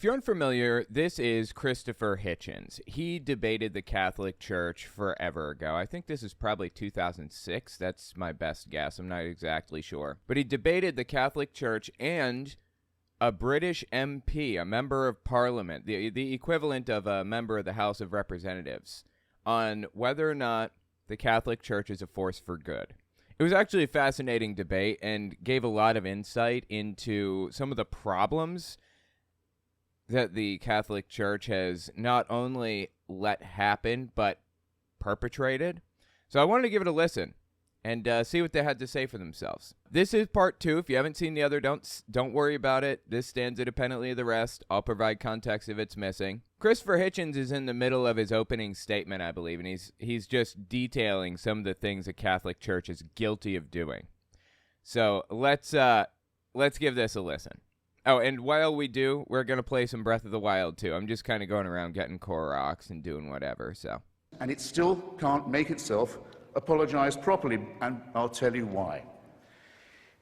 If you're unfamiliar, this is Christopher Hitchens. He debated the Catholic Church forever ago. I think this is probably 2006. That's my best guess. I'm not exactly sure. But he debated the Catholic Church and a British MP, a member of Parliament, the equivalent of a member of the House of Representatives, on whether or not the Catholic Church is a force for good. It was actually a fascinating debate and gave a lot of insight into some of the problems that the Catholic Church has not only let happen, but perpetrated. So I wanted to give it a listen and see what they had to say for themselves. This is part 2. If you haven't seen the other, don't worry about it. This stands independently of the rest. I'll provide context if it's missing. Christopher Hitchens is in the middle of his opening statement, I believe, and he's just detailing some of the things the Catholic Church is guilty of doing. So let's give this a listen. Oh, and while we do, we're going to play some Breath of the Wild, too. I'm just kind of going around getting Koroks and doing whatever, so. And it still can't make itself apologize properly, and I'll tell you why.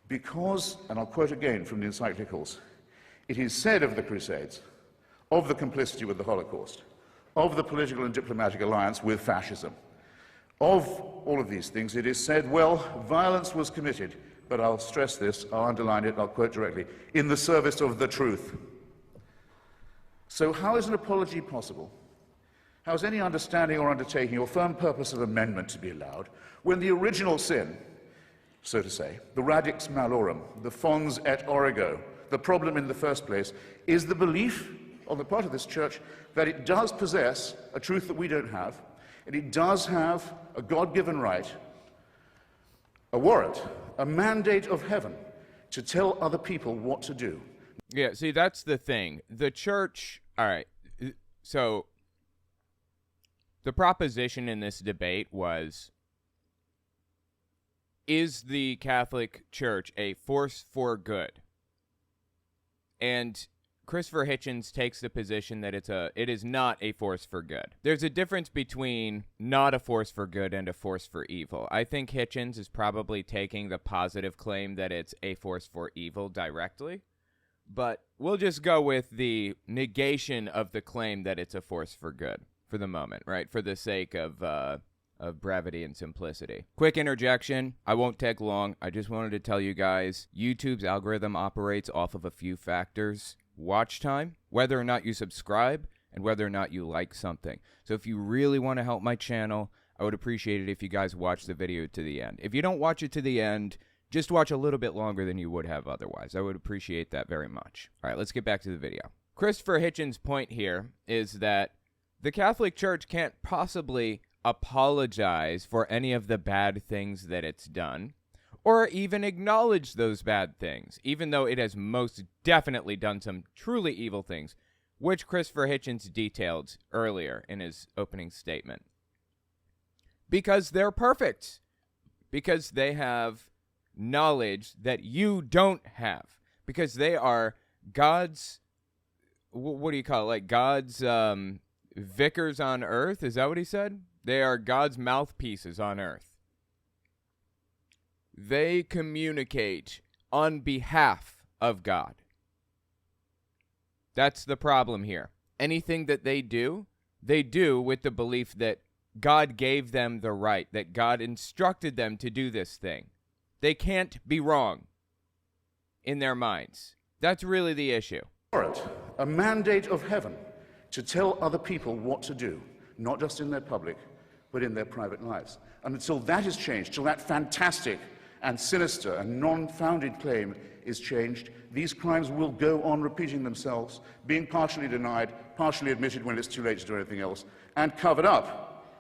Because, and I'll quote again from the encyclicals, it is said of the Crusades, of the complicity with the Holocaust, of the political and diplomatic alliance with fascism, of all of these things, it is said, well, violence was committed, but I'll stress this, I'll underline it, I'll quote directly, in the service of the truth. So how is an apology possible? How is any understanding or undertaking or firm purpose of amendment to be allowed when the original sin, so to say, the radix malorum, the fons et origo, the problem in the first place, is the belief on the part of this church that it does possess a truth that we don't have, and it does have a God-given right, a warrant, a mandate of heaven to tell other people what to do. Yeah, see, that's the thing. The church, all right, so the proposition in this debate was, is the Catholic Church a force for good? And Christopher Hitchens takes the position that it is not a force for good. There's a difference between not a force for good and a force for evil. I think Hitchens is probably taking the positive claim that it's a force for evil directly, but we'll just go with the negation of the claim that it's a force for good for the moment, right? For the sake of brevity and simplicity. Quick interjection. I won't take long. I just wanted to tell you guys, YouTube's algorithm operates off of a few factors. Watch time, whether or not you subscribe, and whether or not you like something. So if you really want to help my channel, I would appreciate it if you guys watch the video to the end. If you don't watch it to the end, just watch a little bit longer than you would have otherwise. I would appreciate that very much. All right, let's get back to the video. Christopher Hitchens' point here is that the Catholic Church can't possibly apologize for any of the bad things that it's done, or even acknowledge those bad things, even though it has most definitely done some truly evil things, which Christopher Hitchens detailed earlier in his opening statement. Because they're perfect. Because they have knowledge that you don't have. Because they are God's, what do you call it, like God's vicars on earth? Is that what he said? They are God's mouthpieces on earth. They communicate on behalf of God. That's the problem here. Anything that they do with the belief that God gave them the right, that God instructed them to do this thing. They can't be wrong in their minds. That's really the issue. A mandate of heaven to tell other people what to do, not just in their public, but in their private lives. And until that is changed, till that fantastic and sinister and non-founded claim is changed, these crimes will go on repeating themselves, being partially denied, partially admitted when it's too late to do anything else, and covered up.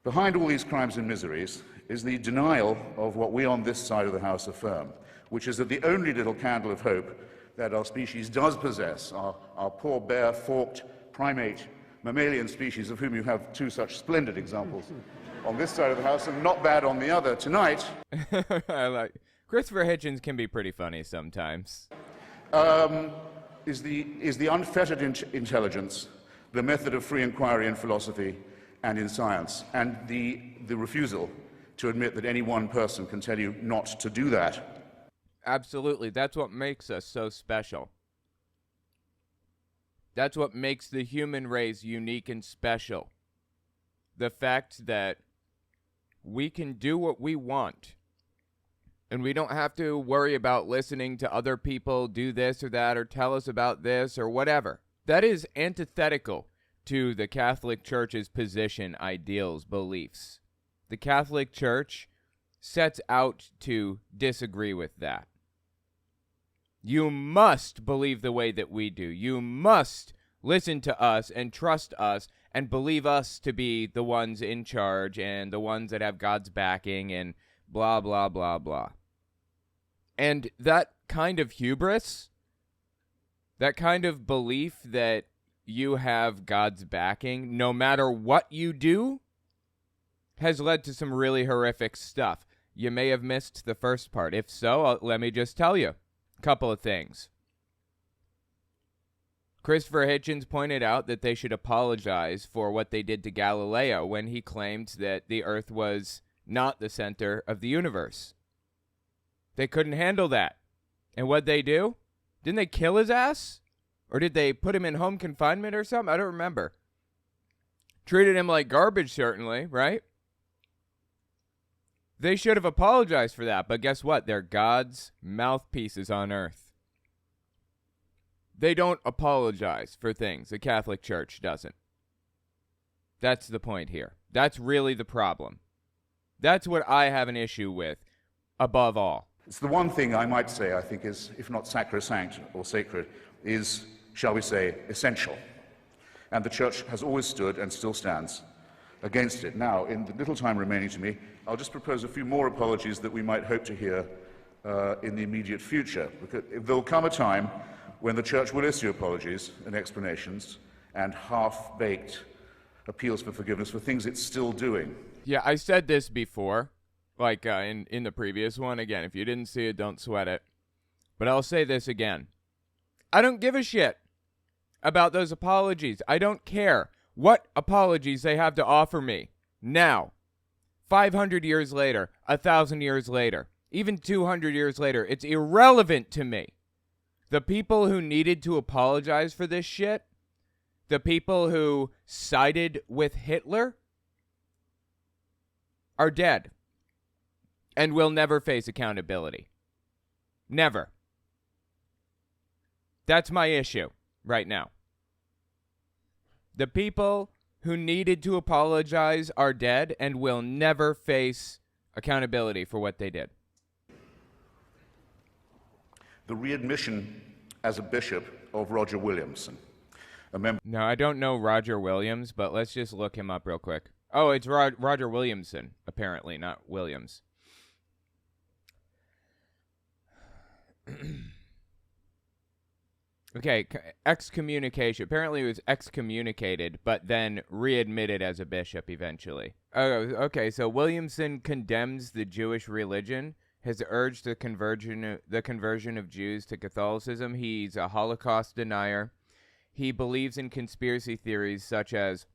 Behind all these crimes and miseries is the denial of what we on this side of the House affirm, which is that the only little candle of hope that our species does possess, our poor, bare, forked, primate, mammalian species, of whom you have two such splendid examples on this side of the House and not bad on the other tonight. I like Christopher Hitchens can be pretty funny sometimes. Is the unfettered intelligence, the method of free inquiry in philosophy and in science, and the refusal to admit that any one person can tell you not to do that. Absolutely. That's what makes us so special. That's what makes the human race unique and special. The fact that we can do what we want. And we don't have to worry about listening to other people do this or that or tell us about this or whatever. That is antithetical to the Catholic Church's position, ideals, beliefs. The Catholic Church sets out to disagree with that. You must believe the way that we do. You must listen to us and trust us and believe us to be the ones in charge and the ones that have God's backing and blah, blah, blah, blah. And that kind of hubris, that kind of belief that you have God's backing no matter what you do, has led to some really horrific stuff. You may have missed the first part. If so, let me just tell you a couple of things. Christopher Hitchens pointed out that they should apologize for what they did to Galileo when he claimed that the Earth was not the center of the universe. They couldn't handle that. And what'd they do? Didn't they kill his ass? Or did they put him in home confinement or something? I don't remember. Treated him like garbage, certainly, right? They should have apologized for that, but guess what? They're God's mouthpieces on earth. They don't apologize for things. The Catholic Church doesn't. That's the point here. That's really the problem. That's what I have an issue with, above all. It's the one thing I might say, I think, is, if not sacrosanct or sacred, is, shall we say, essential. And the Church has always stood and still stands against it. Now, in the little time remaining to me, I'll just propose a few more apologies that we might hope to hear in the immediate future. Because there'll come a time when the Church will issue apologies and explanations and half-baked appeals for forgiveness for things it's still doing. Yeah, I said this before, like in the previous one. Again, if you didn't see it, don't sweat it. But I'll say this again. I don't give a shit about those apologies. I don't care what apologies they have to offer me now, 500 years later, 1,000 years later, even 200 years later. It's irrelevant to me. The people who needed to apologize for this shit, the people who sided with Hitler, are dead and will never face accountability. Never. That's my issue right now. The people who needed to apologize are dead and will never face accountability for what they did. The readmission as a bishop of Roger Williamson, a member... No, I don't know Roger Williams, but let's just look him up real quick. Oh, it's Roger Williamson, apparently, not Williams. Okay, excommunication. Apparently he was excommunicated, but then readmitted as a bishop eventually. Oh, okay, so Williamson condemns the Jewish religion, has urged the conversion of Jews to Catholicism. He's a Holocaust denier. He believes in conspiracy theories such as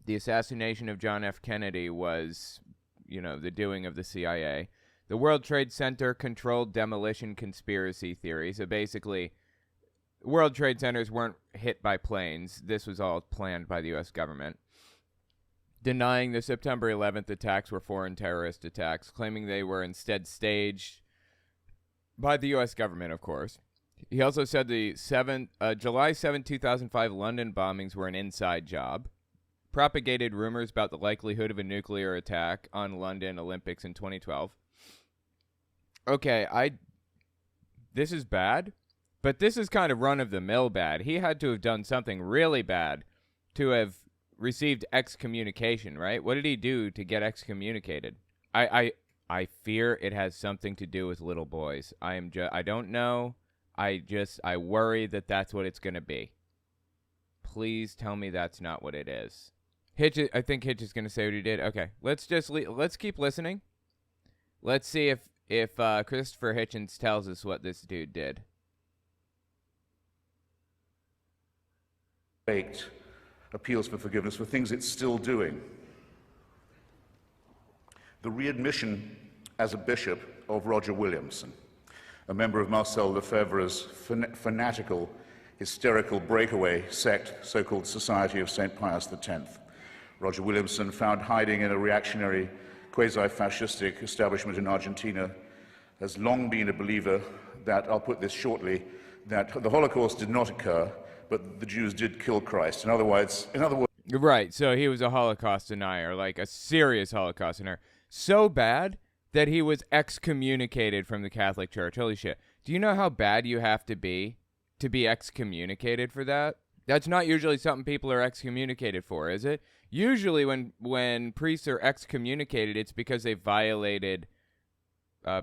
the assassination of John F. Kennedy was, the doing of the CIA. The World Trade Center controlled demolition conspiracy theory. So basically, World Trade Centers weren't hit by planes. This was all planned by the U.S. government. Denying the September 11th attacks were foreign terrorist attacks, claiming they were instead staged by the U.S. government, of course. He also said the July 7, 2005 London bombings were an inside job. Propagated rumors about the likelihood of a nuclear attack on London Olympics in 2012. Okay, this is bad, but this is kind of run-of-the-mill bad. He had to have done something really bad to have received excommunication, right? What did he do to get excommunicated? I fear it has something to do with little boys. I don't know. I worry that that's what it's going to be. Please tell me that's not what it is. I think Hitch is going to say what he did. Okay, let's keep listening. Let's see if Christopher Hitchens tells us what this dude did. Baked appeals for forgiveness for things it's still doing. The readmission as a bishop of Roger Williamson, a member of Marcel Lefebvre's fanatical hysterical breakaway sect, so-called Society of St. Pius X. Roger Williamson, found hiding in a reactionary, quasi-fascistic establishment in Argentina, has long been a believer that, I'll put this shortly, that the Holocaust did not occur, but the Jews did kill Christ. In other words, right, so he was a Holocaust denier, like a serious Holocaust denier. So bad that he was excommunicated from the Catholic Church. Holy shit. Do you know how bad you have to be excommunicated for that? That's not usually something people are excommunicated for, is it? Usually when priests are excommunicated, it's because they violated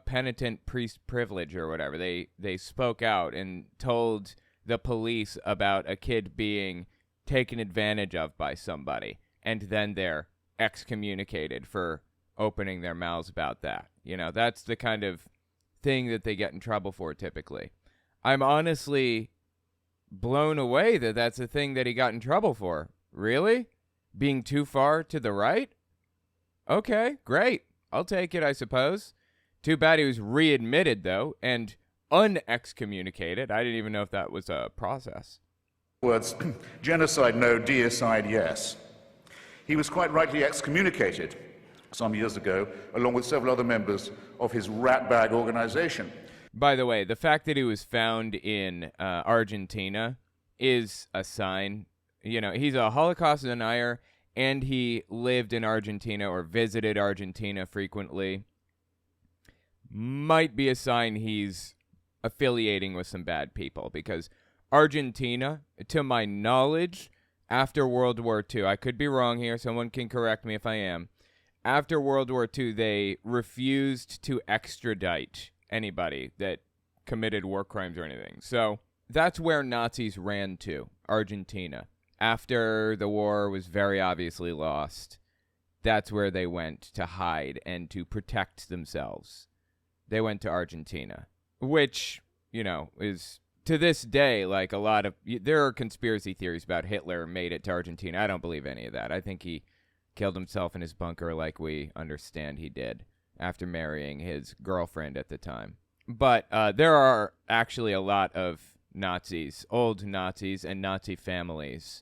penitent priest privilege or whatever. They spoke out and told the police about a kid being taken advantage of by somebody, and then they're excommunicated for opening their mouths about that. You know, that's the kind of thing that they get in trouble for typically. I'm honestly blown away that that's a thing that he got in trouble for. Really? Being too far to the right? Okay, great. I'll take it, I suppose. Too bad he was readmitted, though, and unexcommunicated. I didn't even know if that was a process. Words, genocide no, deicide yes. He was quite rightly excommunicated some years ago, along with several other members of his ratbag organization. By the way, the fact that he was found in Argentina is a sign. You know, he's a Holocaust denier, and he lived in Argentina or visited Argentina frequently. Might be a sign he's affiliating with some bad people, because Argentina, to my knowledge, after World War II, I could be wrong here, someone can correct me if I am, after World War II, they refused to extradite anybody that committed war crimes or anything. So that's where Nazis ran to, Argentina. After the war was very obviously lost, that's where they went to hide and to protect themselves. They went to Argentina, which, you know, is to this day, like a lot of, there are conspiracy theories about Hitler made it to Argentina. I don't believe any of that. I think he killed himself in his bunker like we understand he did after marrying his girlfriend at the time. But there are actually a lot of Nazis, old Nazis and Nazi families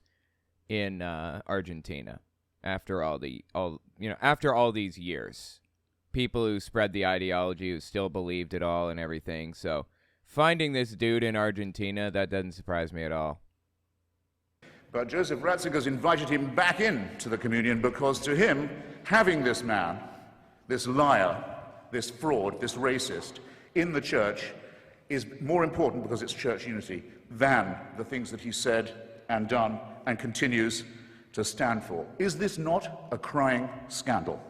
in Argentina after after all these years. People who spread the ideology, who still believed it all and everything. So finding this dude in Argentina, that doesn't surprise me at all. But Joseph Ratzinger's invited him back into the communion because to him, having this man, this liar, this fraud, this racist, in the church is more important because it's church unity than the things that he said and done and continues to stand for. Is this not a crying scandal?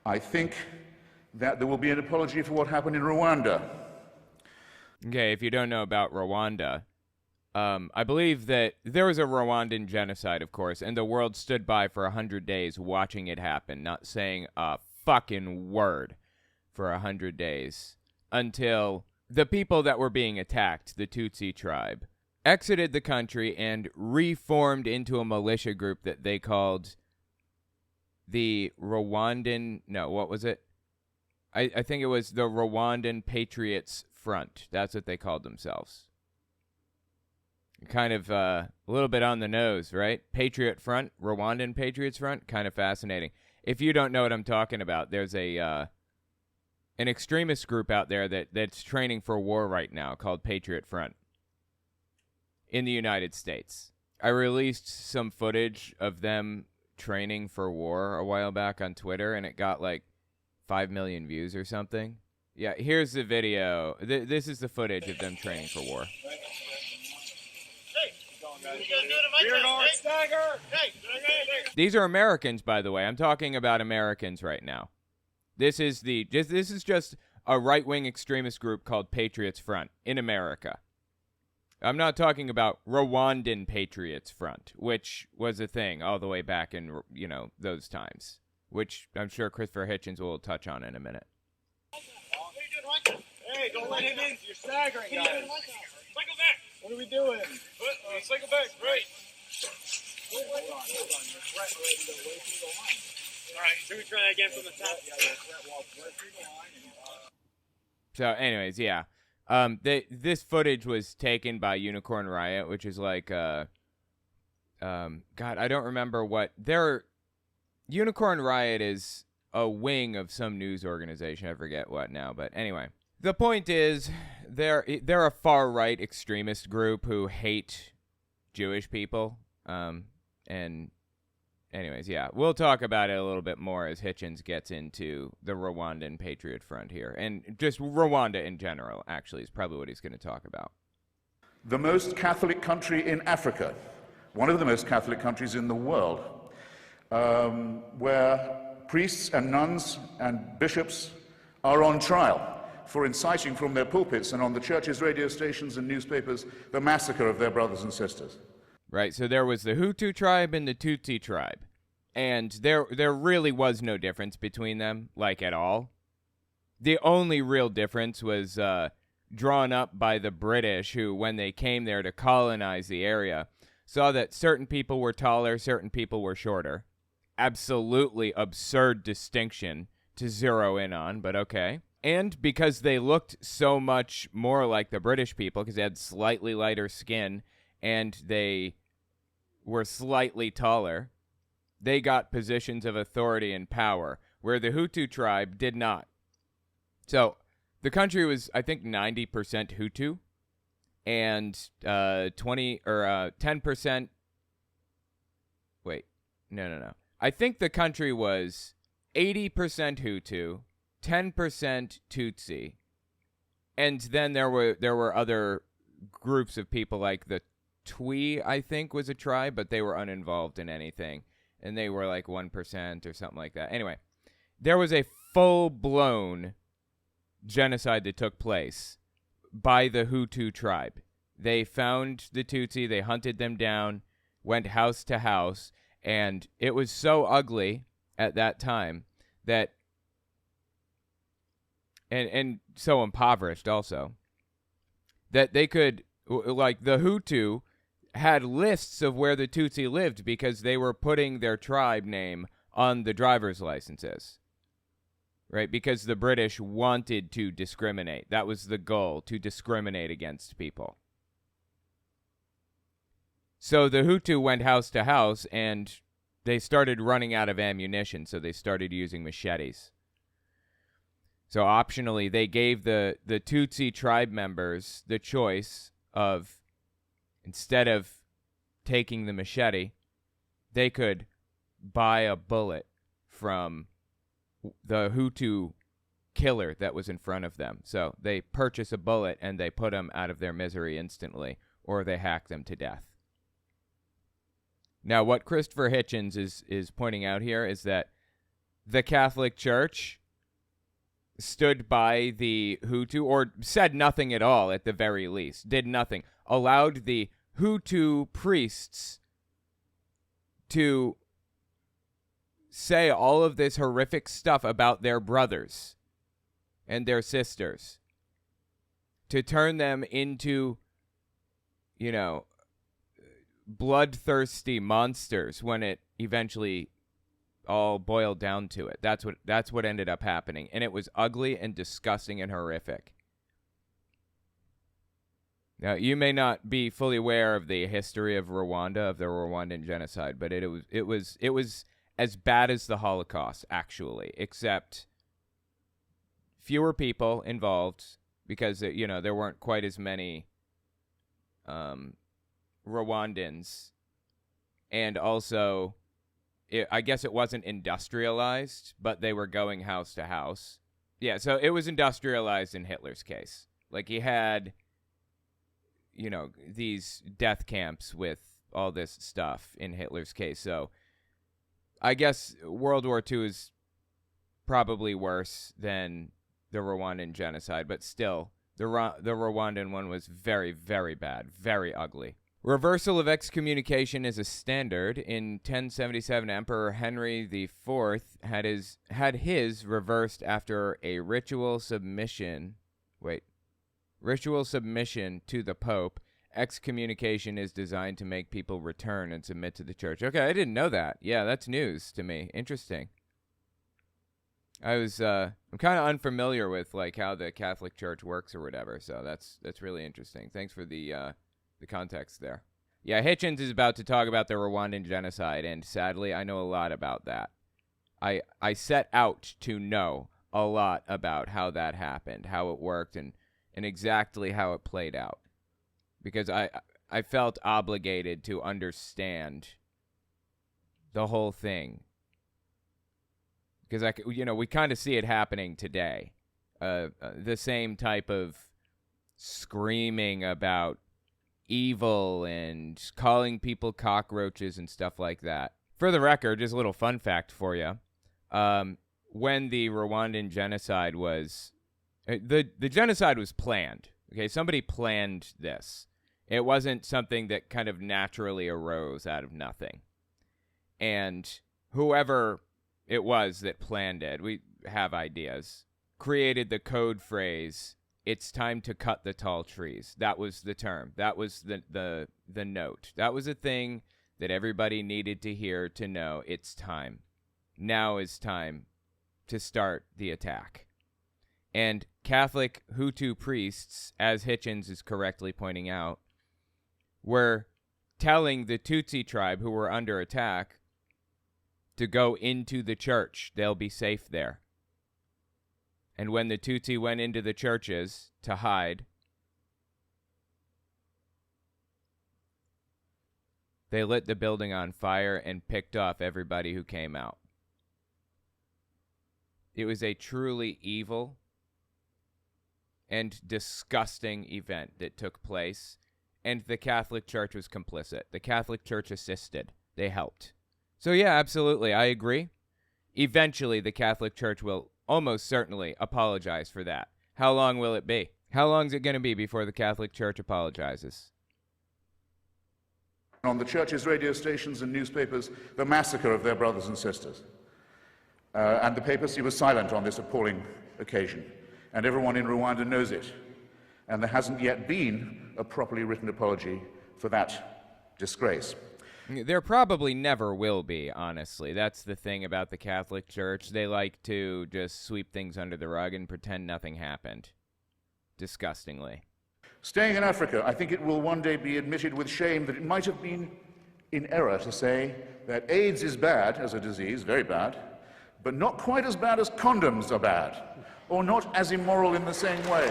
I think that there will be an apology for what happened in Rwanda. Okay, if you don't know about Rwanda, I believe that there was a Rwandan genocide, of course, and the world stood by for 100 days watching it happen, not saying a fucking word for 100 days, until the people that were being attacked, the Tutsi tribe, exited the country and reformed into a militia group that they called the Rwandan, no, what was it? I think it was the Rwandan Patriots Front. That's what they called themselves. Kind of a little bit on the nose, right? Patriot Front, Rwandan Patriots Front, kind of fascinating. If you don't know what I'm talking about, there's an extremist group out there that's training for war right now called Patriot Front in the United States. I released some footage of them training for war a while back on Twitter, and it got like 5 million views or something. Yeah, here's the video. This is the footage of them training for war. These are Americans, by the way. I'm talking about Americans right now. This is just a right-wing extremist group called Patriots Front in America. I'm not talking about Rwandan Patriots Front, which was a thing all the way back in, those times, which I'm sure Christopher Hitchens will touch on in a minute. Hey, don't let him in. You're staggering, guys. Cycle back. What are we doing? Cycle back. Right. Hold on. All right, should we try that again from the top? So, anyways, yeah. This footage was taken by Unicorn Riot, which is like, God, I don't remember what Unicorn Riot is a wing of some news organization. I forget what now, but anyway. The point is, they're a far-right extremist group who hate Jewish people. And anyways, yeah, we'll talk about it a little bit more as Hitchens gets into the Rwandan Patriot Front here. And just Rwanda in general, actually, is probably what he's going to talk about. The most Catholic country in Africa, one of the most Catholic countries in the world, where priests and nuns and bishops are on trial for inciting from their pulpits and on the churches, radio stations, and newspapers the massacre of their brothers and sisters. Right, so there was the Hutu tribe and the Tutsi tribe. And there really was no difference between them, like at all. The only real difference was drawn up by the British, who, when they came there to colonize the area, saw that certain people were taller, certain people were shorter. Absolutely absurd distinction to zero in on, but okay. And because they looked so much more like the British people, because they had slightly lighter skin, and they were slightly taller, they got positions of authority and power, where the Hutu tribe did not. So the country was, I think, 90% Hutu, and 10%. Wait, no. I think the country was 80% Hutu, 10% Tutsi, and then there were other groups of people like the Twi, I think, was a tribe, but they were uninvolved in anything, and they were like 1% or something like that. Anyway, there was a full-blown genocide that took place by the Hutu tribe. They found the Tutsi, they hunted them down, went house to house, and it was so ugly at that time that, and so impoverished also, that they could, like the Hutu had lists of where the Tutsi lived because they were putting their tribe name on the driver's licenses, right? Because the British wanted to discriminate. That was the goal, to discriminate against people. So the Hutu went house to house, and they started running out of ammunition, so they started using machetes. So optionally, they gave the Tutsi tribe members the choice of, instead of taking the machete, they could buy a bullet from the Hutu killer that was in front of them. So they purchase a bullet and they put them out of their misery instantly, or they hack them to death. Now, what Christopher Hitchens is pointing out here is that the Catholic Church stood by the Hutu, or said nothing at all at the very least, did nothing, allowed the Hutu priests to say all of this horrific stuff about their brothers and their sisters, to turn them into, bloodthirsty monsters when it eventually all boiled down to it. That's what ended up happening, and it was ugly and disgusting and horrific. Now, you may not be fully aware of the history of Rwanda, of the Rwandan genocide, but it was as bad as the Holocaust, actually, except fewer people involved because there weren't quite as many Rwandans, and also I guess it wasn't industrialized, but they were going house to house. Yeah, so it was industrialized in Hitler's case. Like, he had these death camps with all this stuff in Hitler's case. So I guess World War II is probably worse than the Rwandan genocide, but still, the Rwandan one was very, very bad, very ugly. Reversal of excommunication is a standard. In 1077, Emperor Henry IV had his reversed after a ritual submission to the Pope. Excommunication is designed to make people return and submit to the church. Okay, I didn't know that. Yeah, that's news to me. Interesting. I was I'm kind of unfamiliar with like how the Catholic Church works or whatever, so that's really interesting. Thanks for the context there. Yeah, Hitchens is about to talk about the Rwandan genocide, and sadly, I know a lot about that. I set out to know a lot about how that happened, how it worked, and exactly how it played out, because I felt obligated to understand the whole thing. Because we kind of see it happening today. The same type of screaming about evil and calling people cockroaches and stuff like that. For the record, just a little fun fact for you. When the Rwandan genocide was... The genocide was planned. Okay, somebody planned this. It wasn't something that kind of naturally arose out of nothing. And whoever... it was that planned it, we have ideas, created the code phrase, "It's time to cut the tall trees." That was the term. That was the note. That was a thing that everybody needed to hear to know it's time. Now is time to start the attack. And Catholic Hutu priests, as Hitchens is correctly pointing out, were telling the Tutsi tribe who were under attack to go into the church. They'll be safe there. And when the Tutsi went into the churches to hide, they lit the building on fire and picked off everybody who came out. It was a truly evil and disgusting event that took place, and the Catholic Church was complicit. The Catholic Church assisted. They helped. So yeah, absolutely, I agree. Eventually, the Catholic Church will almost certainly apologize for that. How long will it be? How long is it going to be before the Catholic Church apologizes? On the church's radio stations and newspapers, the massacre of their brothers and sisters. And the papacy was silent on this appalling occasion. And everyone in Rwanda knows it. And there hasn't yet been a properly written apology for that disgrace. There probably never will be, honestly. That's the thing about the Catholic Church. They like to just sweep things under the rug and pretend nothing happened. Disgustingly. Staying in Africa, I think it will one day be admitted with shame that it might have been in error to say that AIDS is bad as a disease, very bad, but not quite as bad as condoms are bad, or not as immoral in the same way.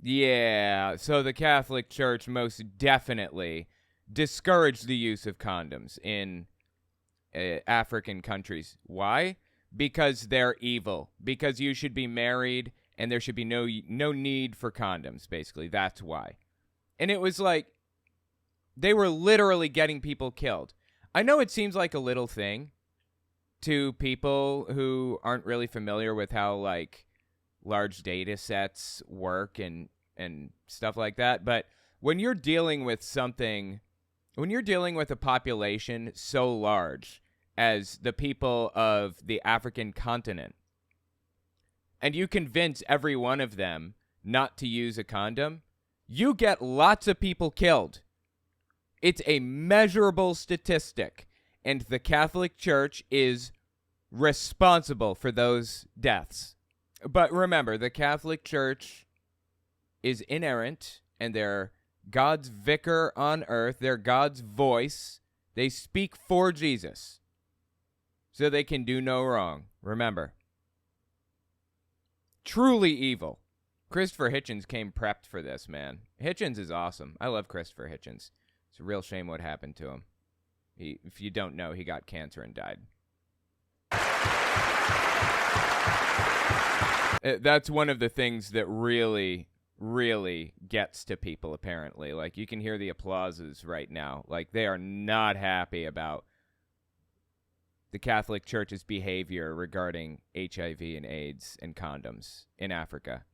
Yeah, so the Catholic Church most definitely discouraged the use of condoms in African countries. Why? Because they're evil. Because you should be married and there should be no need for condoms, basically. That's why. And it was like, they were literally getting people killed. I know it seems like a little thing to people who aren't really familiar with how, like, large data sets work and stuff like that, but when you're dealing with something... when you're dealing with a population so large as the people of the African continent, and you convince every one of them not to use a condom, you get lots of people killed. It's a measurable statistic, and the Catholic Church is responsible for those deaths. But remember, the Catholic Church is inerrant, and they're God's vicar on earth. They're God's voice. They speak for Jesus, so they can do no wrong. Remember. Truly evil. Christopher Hitchens came prepped for this, man. Hitchens is awesome. I love Christopher Hitchens. It's a real shame what happened to him. If you don't know, he got cancer and died. That's one of the things that really gets to people, apparently. Like, you can hear the applauses right now. Like, they are not happy about the Catholic Church's behavior regarding HIV and AIDS and condoms in Africa.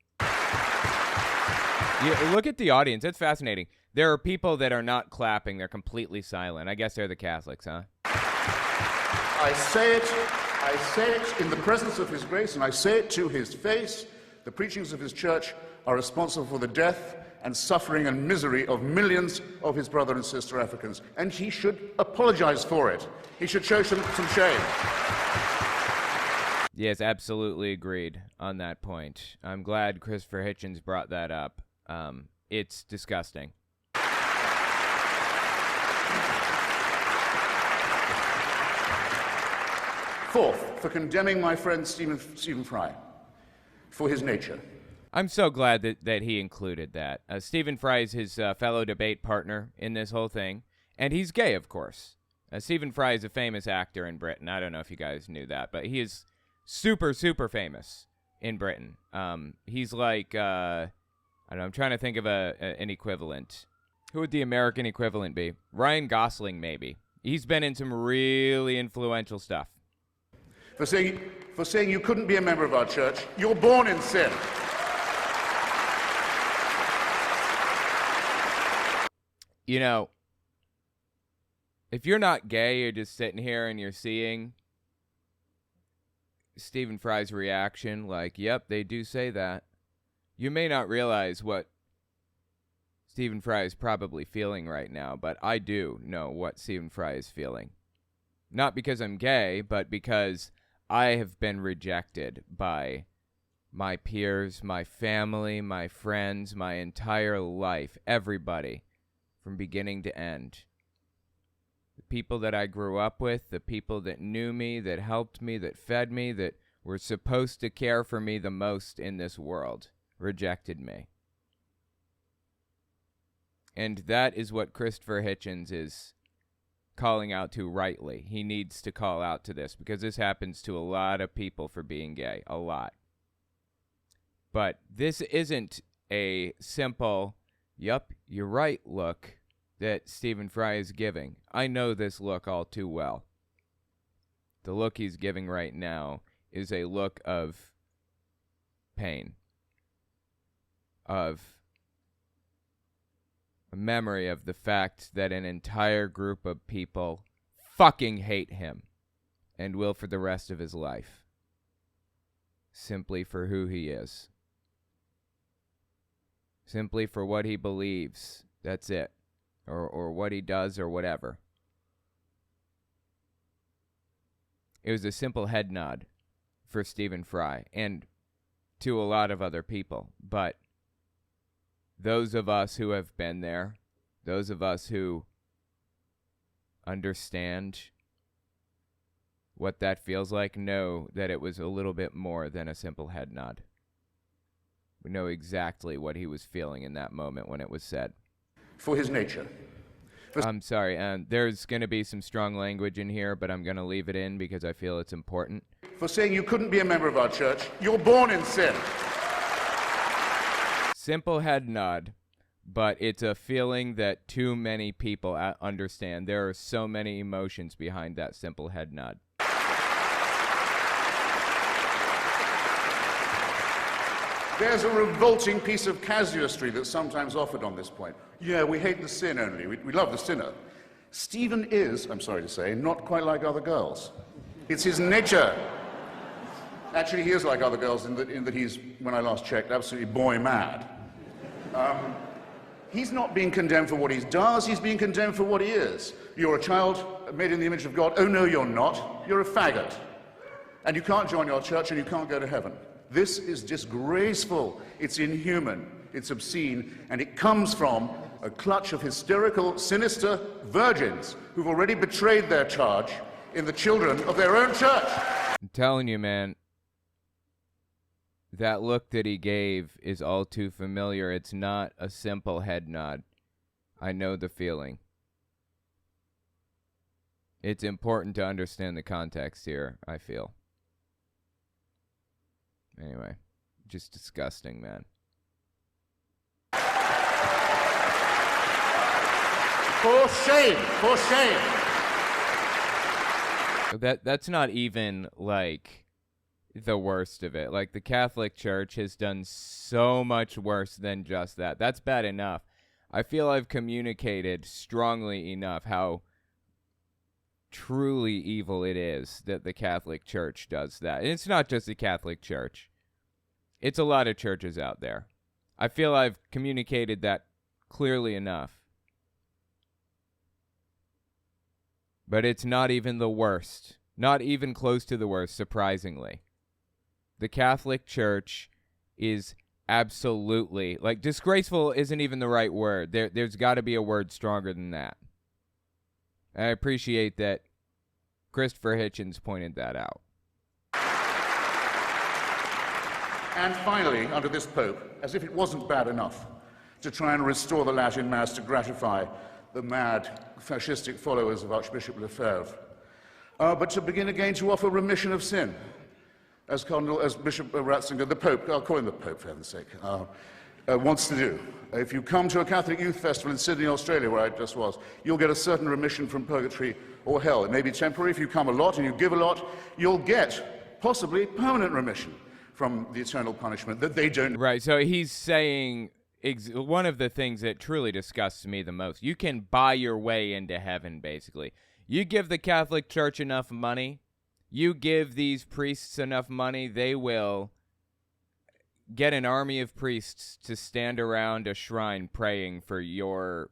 Look at the audience. It's fascinating. There are people that are not clapping. They're completely silent. I guess they're the Catholics, huh? I say it in the presence of His grace, and I say it to His face. The preachings of His church are responsible for the death and suffering and misery of millions of His brother and sister Africans, and He should apologize for it. He should show some shame. Yes, absolutely agreed on that point. I'm glad Christopher Hitchens brought that up. It's disgusting. Fourth, for condemning my friend Stephen Fry for his nature. I'm so glad that he included that. Stephen Fry is his fellow debate partner in this whole thing, and he's gay, of course. Stephen Fry is a famous actor in Britain. I don't know if you guys knew that, but he is super, super famous in Britain. He's like, I don't know, I'm trying to think of an equivalent. Who would the American equivalent be? Ryan Gosling, maybe. He's been in some really influential stuff. For saying you couldn't be a member of our church, you're born in sin. You know, if you're not gay, you're just sitting here and you're seeing Stephen Fry's reaction, like, yep, they do say that. You may not realize what Stephen Fry is probably feeling right now, but I do know what Stephen Fry is feeling. Not because I'm gay, but because I have been rejected by my peers, my family, my friends, my entire life, everybody, from beginning to end. The people that I grew up with, the people that knew me, that helped me, that fed me, that were supposed to care for me the most in this world, rejected me. And that is what Christopher Hitchens is calling out to rightly. He needs to call out to this because this happens to a lot of people for being gay. A lot. But this isn't a simple, yup, you're right look that Stephen Fry is giving. I know this look all too well. The look he's giving right now is a look of pain, of a memory of the fact that an entire group of people fucking hate him and will for the rest of his life, simply for who he is. Simply for what he believes. That's it. Or what he does or whatever. It was a simple head nod for Stephen Fry and to a lot of other people. But those of us who have been there, those of us who understand what that feels like, know that it was a little bit more than a simple head nod. We know exactly what he was feeling in that moment when it was said. For his nature. I'm sorry, there's going to be some strong language in here, but I'm going to leave it in because I feel it's important. For saying you couldn't be a member of our church, you're born in sin. Simple head nod, but it's a feeling that too many people understand. There are so many emotions behind that simple head nod. There's a revolting piece of casuistry that's sometimes offered on this point. Yeah, we hate the sin only. We love the sinner. Stephen is, I'm sorry to say, not quite like other girls. It's his nature. Actually, he is like other girls in that he's, when I last checked, absolutely boy mad. He's not being condemned for what he does, he's being condemned for what he is. You're a child made in the image of God. Oh, no, you're not. You're a faggot. And you can't join your church and you can't go to heaven. This is disgraceful, it's inhuman, it's obscene, and it comes from a clutch of hysterical, sinister virgins who've already betrayed their charge in the children of their own church. I'm telling you, man, that look that he gave is all too familiar. It's not a simple head nod. I know the feeling. It's important to understand the context here, I feel. Anyway, just disgusting, man. For shame! For shame! That's not even, like, the worst of it. Like, the Catholic Church has done so much worse than just that. That's bad enough. I feel I've communicated strongly enough how truly evil it is that the Catholic Church does that. And it's not just the Catholic Church. It's a lot of churches out there. I feel I've communicated that clearly enough. But it's not even the worst. Not even close to the worst, surprisingly. The Catholic Church is absolutely, like, disgraceful isn't even the right word. There's got to be a word stronger than that. I appreciate that Christopher Hitchens pointed that out. And finally, under this Pope, as if it wasn't bad enough to try and restore the Latin Mass to gratify the mad fascistic followers of Archbishop Lefebvre, but to begin again to offer remission of sin, as Bishop Ratzinger, the Pope, I'll call him the Pope for heaven's sake, wants to do. If you come to a Catholic youth festival in Sydney, Australia, where I just was, you'll get a certain remission from purgatory or hell. It may be temporary. If you come a lot and you give a lot, you'll get possibly permanent remission from the eternal punishment that they don't. Right, so he's saying one of the things that truly disgusts me the most. You can buy your way into heaven, basically. You give the Catholic Church enough money, you give these priests enough money, they will get an army of priests to stand around a shrine praying for your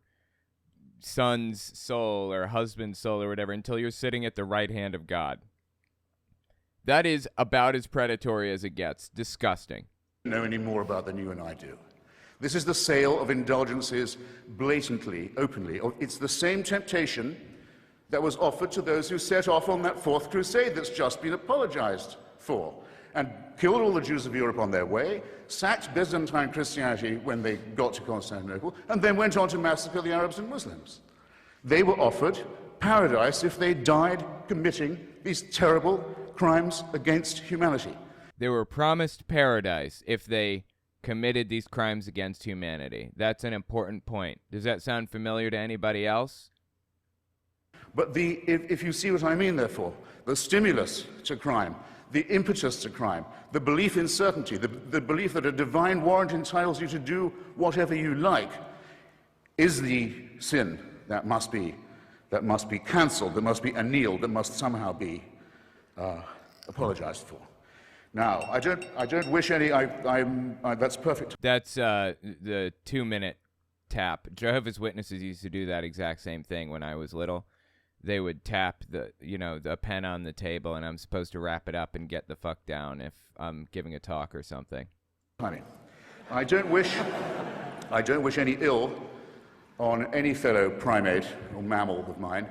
son's soul or husband's soul or whatever until you're sitting at the right hand of God. That is about as predatory as it gets. Disgusting. Know any more about than you and I do. This is the sale of indulgences blatantly, openly. It's the same temptation that was offered to those who set off on that Fourth Crusade that's just been apologized for, and killed all the Jews of Europe on their way, sacked Byzantine Christianity when they got to Constantinople, and then went on to massacre the Arabs and Muslims. They were offered paradise if they died committing these terrible crimes against humanity. They were promised paradise if they committed these crimes against humanity. That's an important point. Does that sound familiar to anybody else? But if you see what I mean, therefore, the stimulus to crime, the impetus to crime, the belief in certainty, the belief that a divine warrant entitles you to do whatever you like, is the sin that must be cancelled, that must be annealed, that must somehow be apologized for. Now, I don't wish any. That's perfect. That's the 2-minute tap. Jehovah's Witnesses used to do that exact same thing when I was little. They would tap the pen on the table, and I'm supposed to wrap it up and get the fuck down if I'm giving a talk or something. I don't wish any ill on any fellow primate or mammal of mine,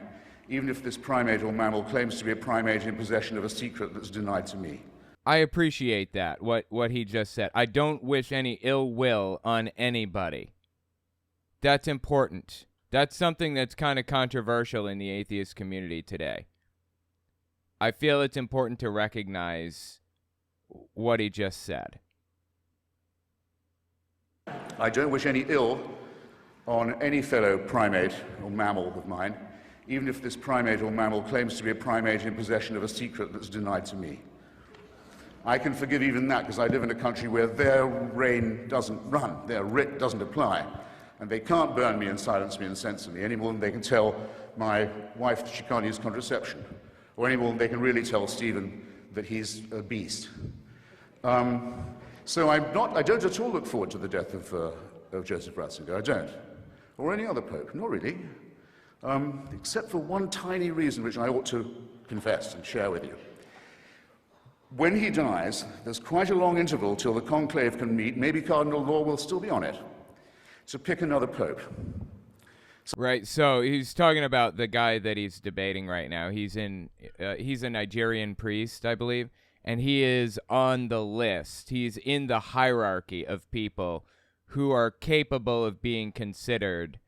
even if this primate or mammal claims to be a primate in possession of a secret that's denied to me. I appreciate that, what he just said. I don't wish any ill will on anybody. That's important. That's something that's kind of controversial in the atheist community today. I feel it's important to recognize what he just said. I don't wish any ill on any fellow primate or mammal of mine, even if this primate or mammal claims to be a primate in possession of a secret that's denied to me. I can forgive even that because I live in a country where their reign doesn't run, their writ doesn't apply. And they can't burn me and silence me and censor me any more than they can tell my wife that she can't use contraception, or any more than they can really tell Stephen that he's a beast. So I don't at all look forward to the death of Joseph Ratzinger. I don't. Or any other pope. Not really. Except for one tiny reason which I ought to confess and share with you. When he dies, there's quite a long interval till the conclave can meet. Maybe Cardinal Law will still be on it. To pick another pope. Right, so he's talking about the guy that he's debating right now. He's a Nigerian priest, I believe, and he is on the list. He's in the hierarchy of people who are capable of being considered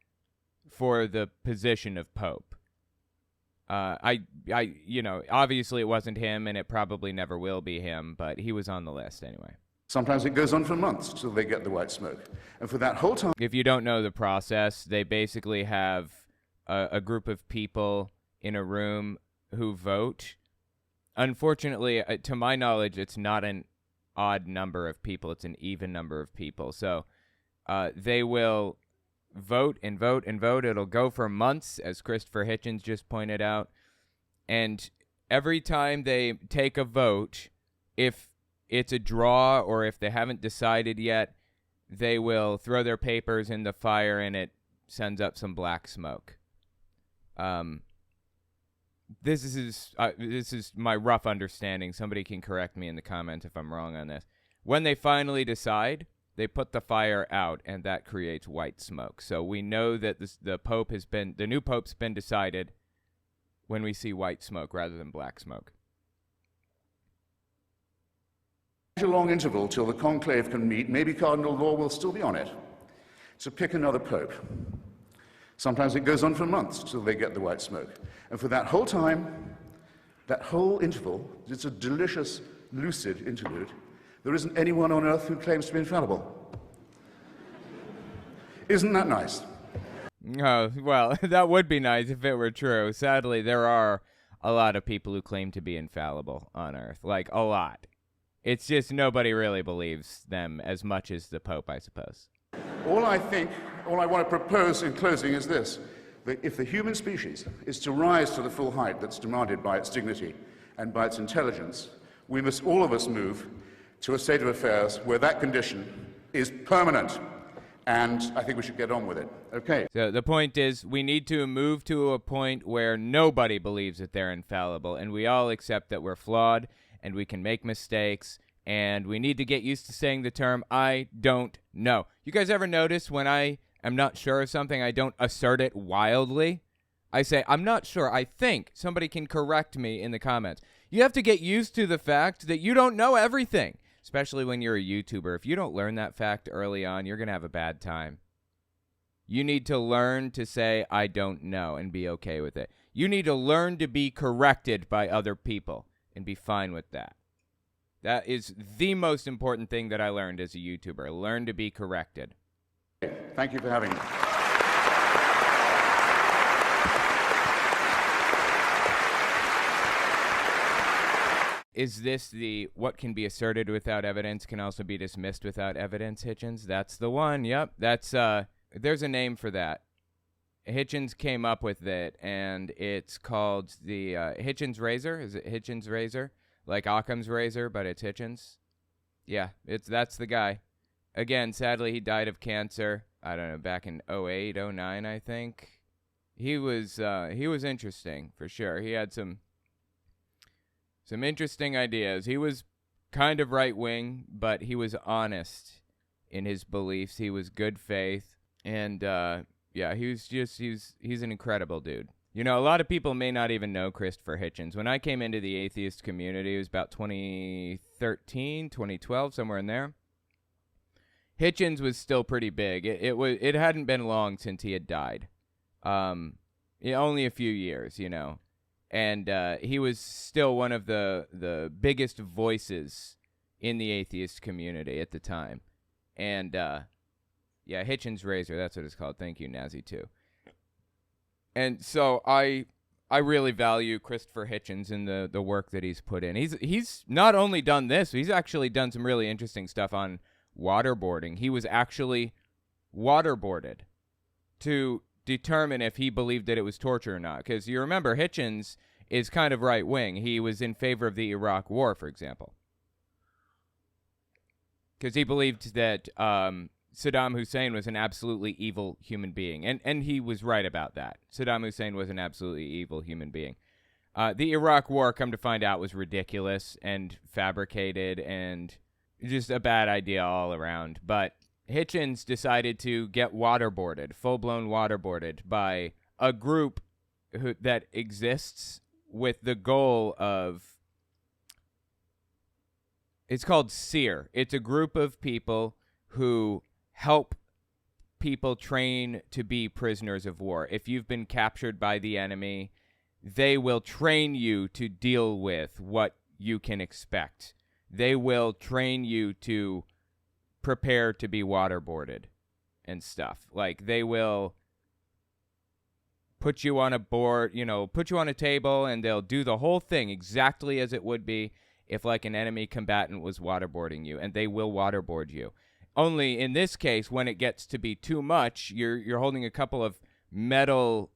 for the position of pope. Obviously it wasn't him, and it probably never will be him, but he was on the list anyway. Sometimes it goes on for months till they get the white smoke. And for that whole time... If you don't know the process, they basically have a group of people in a room who vote. Unfortunately, to my knowledge, it's not an odd number of people. It's an even number of people. So they will vote and vote and vote. It'll go for months, as Christopher Hitchens just pointed out. And every time they take a vote, if it's a draw or if they haven't decided yet, they will throw their papers in the fire and it sends up some black smoke. this is my rough understanding. Somebody can correct me in the comments if I'm wrong on this. When they finally decide, they put the fire out, and that creates white smoke. So we know that the new pope's been decided when we see white smoke rather than black smoke. A long interval till the conclave can meet, maybe cardinal law will still be on it to pick another pope. Sometimes it goes on for months till they get the white smoke. And for that whole time, that whole interval, it's a delicious, lucid interlude, there isn't anyone on earth who claims to be infallible. Isn't that nice? Oh, well, that would be nice if it were true. Sadly, there are a lot of people who claim to be infallible on earth. Like, a lot. It's just nobody really believes them as much as the Pope, I suppose. All I want to propose in closing is this, that if the human species is to rise to the full height that's demanded by its dignity and by its intelligence, we must all of us move to a state of affairs where that condition is permanent. And I think we should get on with it. Okay. So the point is, we need to move to a point where nobody believes that they're infallible, and we all accept that we're flawed, and we can make mistakes, and we need to get used to saying the term, I don't know. You guys ever notice when I am not sure of something, I don't assert it wildly? I say, I'm not sure, I think. Somebody can correct me in the comments. You have to get used to the fact that you don't know everything, especially when you're a YouTuber. If you don't learn that fact early on, you're going to have a bad time. You need to learn to say, I don't know, and be okay with it. You need to learn to be corrected by other people and be fine with that. That is the most important thing that I learned as a YouTuber. Learn to be corrected. Thank you for having me. Is this the what can be asserted without evidence can also be dismissed without evidence, Hitchens? That's the one. Yep. That's there's a name for that. Hitchens came up with it, and it's called the Hitchens razor. Is it Hitchens razor? Like Occam's razor, but it's Hitchens. Yeah, that's the guy. Again, sadly, he died of cancer. I don't know, back in 08, 09, I think. He was interesting for sure. He had some interesting ideas. He was kind of right wing, but he was honest in his beliefs. He was good faith, and yeah, he's an incredible dude. You know, a lot of people may not even know Christopher Hitchens. When I came into the atheist community, it was about 2013, 2012, somewhere in there. Hitchens was still pretty big. It hadn't been long since he had died. Only a few years, you know. And he was still one of the biggest voices in the atheist community at the time. And yeah, Hitchens razor, that's what it's called. Thank you, Nazi, too. And so I really value Christopher Hitchens and the work that he's put in. He's not only done this, he's actually done some really interesting stuff on waterboarding. He was actually waterboarded to determine if he believed that it was torture or not. Because you remember, Hitchens is kind of right-wing. He was in favor of the Iraq War, for example. Because he believed that Saddam Hussein was an absolutely evil human being. And he was right about that. Saddam Hussein was an absolutely evil human being. The Iraq War, come to find out, was ridiculous and fabricated and just a bad idea all around. But Hitchens decided to get waterboarded, full-blown waterboarded, by a group that exists with the goal of... It's called SEER. It's a group of people who help people train to be prisoners of war. If you've been captured by the enemy, they will train you to deal with what you can expect. They will train you to prepare to be waterboarded and stuff. Like, they will put you on a board, put you on a table, and they'll do the whole thing exactly as it would be if, like, an enemy combatant was waterboarding you, and they will waterboard you. Only in this case, when it gets to be too much, you're holding a couple of metal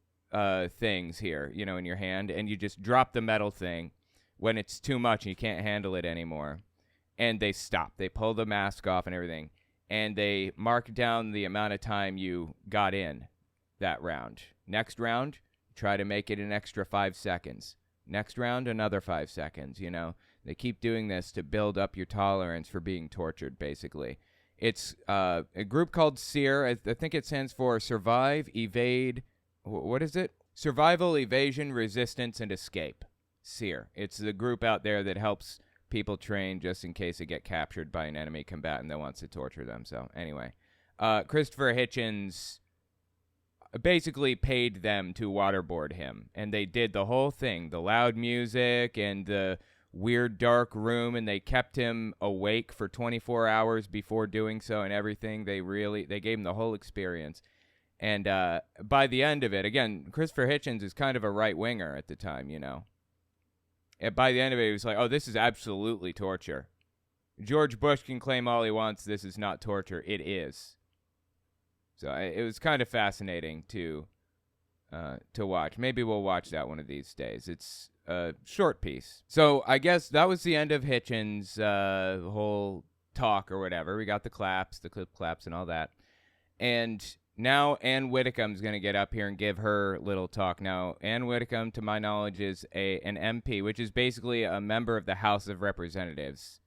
things here, in your hand, and you just drop the metal thing when it's too much and you can't handle it anymore. And they stop. They pull the mask off and everything, and they mark down the amount of time you got in that round. Next round, try to make it an extra 5 seconds. Next round, another 5 seconds, you know. They keep doing this to build up your tolerance for being tortured, basically. It's a group called SEER. I think it stands for Survive, Evade, what is it? Survival, Evasion, Resistance, and Escape. SEER. It's the group out there that helps people train just in case they get captured by an enemy combatant that wants to torture them. So anyway, Christopher Hitchens basically paid them to waterboard him, and they did the whole thing, the loud music and the weird dark room, and they kept him awake for 24 hours before doing so and everything. They gave him the whole experience. And by the end of it, again, Christopher Hitchens is kind of a right-winger at the time, you know. And by the end of it, he was like, oh, this is absolutely torture. George Bush can claim all he wants, this is not torture. It is. So it was kind of fascinating to watch. Maybe we'll watch that one of these days. It's a short piece. So I guess that was the end of Hitchens' whole talk or whatever. We got the claps, the clip claps and all that. And now Ann Widdecombe's going to get up here and give her little talk. Now, Ann Widdecombe, to my knowledge, is an MP, which is basically a member of the House of Representatives.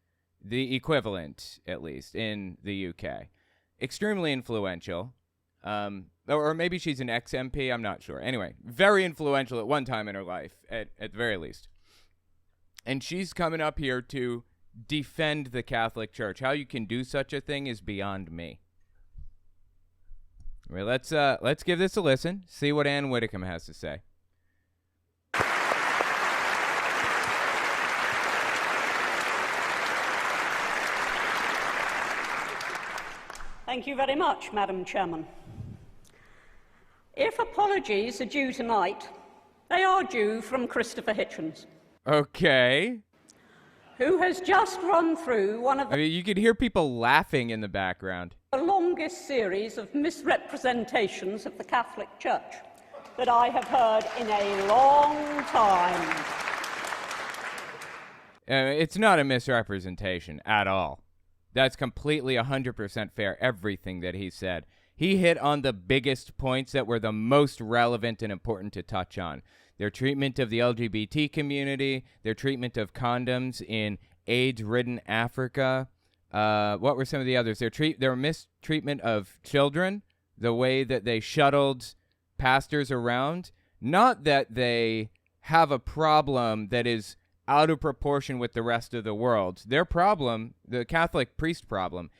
The equivalent, at least, in the UK. Extremely influential. Or maybe she's an ex-MP, I'm not sure. Anyway, very influential at one time in her life, at the very least. And she's coming up here to defend the Catholic Church. How you can do such a thing is beyond me. Well, let's give this a listen, see what Ann Widdecombe has to say. Thank you very much, Madam Chairman. If apologies are due tonight, they are due from Christopher Hitchens. Okay. Who has just run through one of the you could hear people laughing in the background. Longest series of misrepresentations of the Catholic Church that I have heard in a long time. It's not a misrepresentation at all. That's completely 100% fair, everything that he said. He hit on the biggest points that were the most relevant and important to touch on. Their treatment of the LGBT community, their treatment of condoms in AIDS-ridden Africa. What were some of the others? Their mistreatment of children, the way that they shuttled pastors around. Not that they have a problem that is out of proportion with the rest of the world. Their problem, the Catholic priest problem,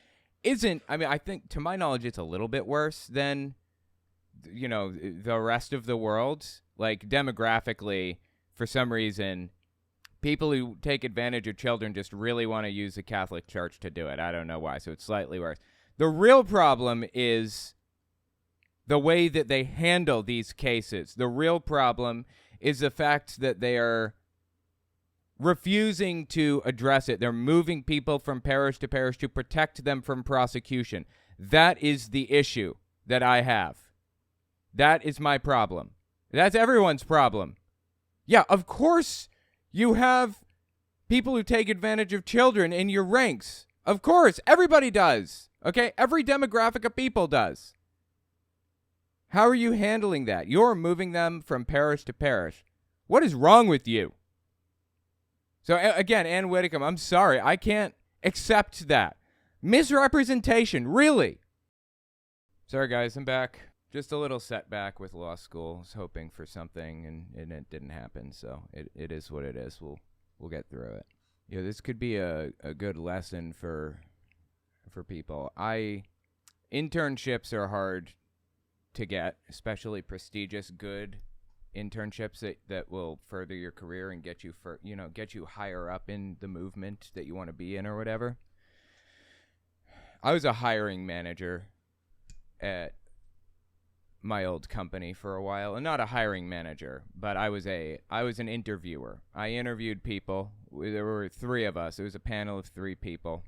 isn't, I mean, I think, to my knowledge, it's a little bit worse than, you know, the rest of the world. Like, demographically, for some reason, people who take advantage of children just really want to use the Catholic Church to do it. I don't know why, so it's slightly worse. The real problem is the way that they handle these cases. The real problem is the fact that they are refusing to address it. They're moving people from parish to parish to protect them from prosecution. That is the issue that I have. That is my problem. That's everyone's problem. Yeah, of course you have people who take advantage of children in your ranks. Of course, everybody does. Okay, every demographic of people does. How are you handling that? You're moving them from parish to parish. What is wrong with you? So, again, Ann Widdecombe, I'm sorry. I can't accept that. Misrepresentation, really. Sorry, guys, I'm back. Just a little setback with law school. I was hoping for something, and it didn't happen. So it is what it is. We'll get through it. Yeah, this could be a good lesson for people. Internships are hard to get, especially prestigious, good internships that will further your career and get you higher up in the movement that you want to be in or whatever. I was a hiring manager at my old company for a while, and not a hiring manager, but I was an interviewer. I interviewed people. There were 3 of us. It was a panel of 3 people.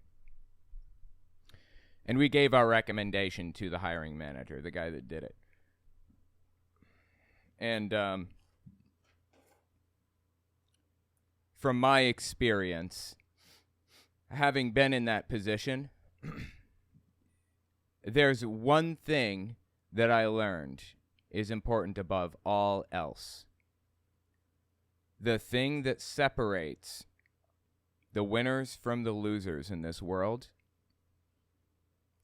And we gave our recommendation to the hiring manager, the guy that did it. And from my experience, having been in that position, there's one thing that I learned is important above all else. The thing that separates the winners from the losers in this world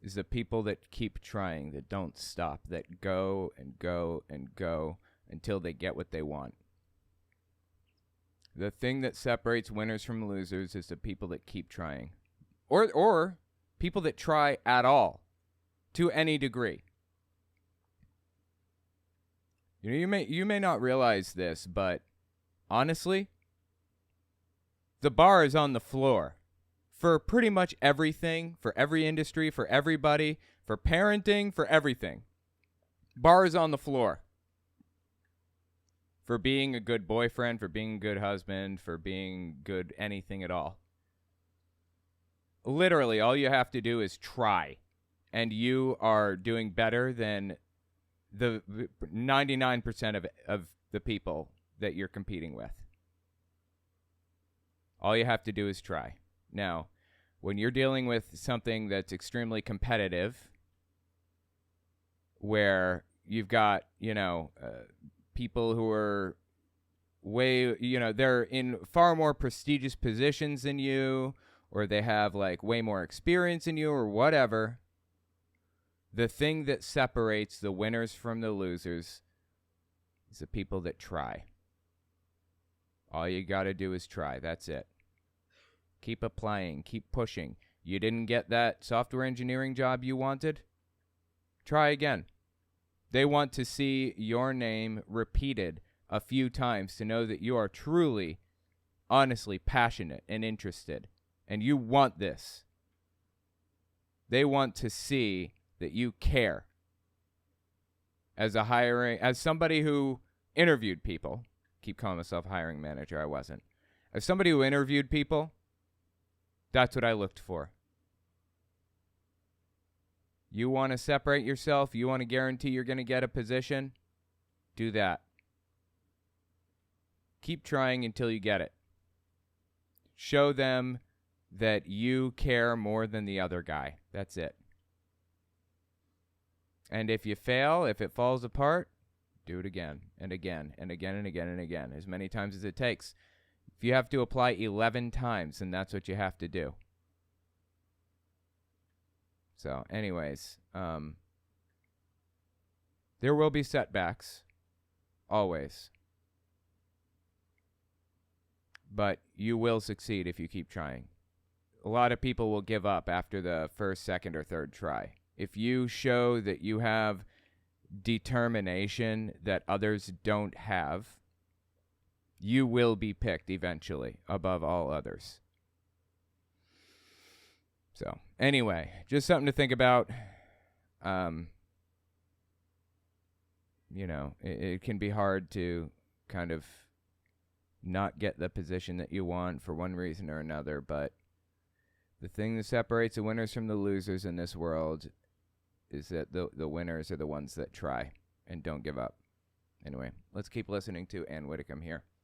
is the people that keep trying, that don't stop, that go and go and go until they get what they want. The thing that separates winners from losers is the people that keep trying. Or people that try at all, to any degree. You may not realize this, but honestly, the bar is on the floor for pretty much everything, for every industry, for everybody, for parenting, for everything. Bar is on the floor. For being a good boyfriend, for being a good husband, for being good anything at all. Literally, all you have to do is try, and you are doing better than the 99% of the people that you're competing with. All you have to do is try. Now, when you're dealing with something that's extremely competitive, where you've got, people who are they're in far more prestigious positions than you, or they have like way more experience than you, or whatever. The thing that separates the winners from the losers is the people that try. All you got to do is try. That's it. Keep applying. Keep pushing. You didn't get that software engineering job you wanted? Try again. They want to see your name repeated a few times to know that you are truly, honestly passionate and interested, and you want this. They want to see that you care. As somebody who interviewed people, keep calling myself a hiring manager, I wasn't. As somebody who interviewed people, that's what I looked for. You want to separate yourself? You want to guarantee you're going to get a position? Do that. Keep trying until you get it. Show them that you care more than the other guy. That's it. And if you fail, if it falls apart, do it again and again and again and again and again, as many times as it takes. If you have to apply 11 times, then that's what you have to do. So, anyways, there will be setbacks, always. But you will succeed if you keep trying. A lot of people will give up after the first, second, or third try. If you show that you have determination that others don't have, you will be picked eventually above all others. So, anyway, just something to think about. It can be hard to kind of not get the position that you want for one reason or another, but the thing that separates the winners from the losers in this world is that the winners are the ones that try and don't give up. Anyway, let's keep listening to Ann Whitcomb here.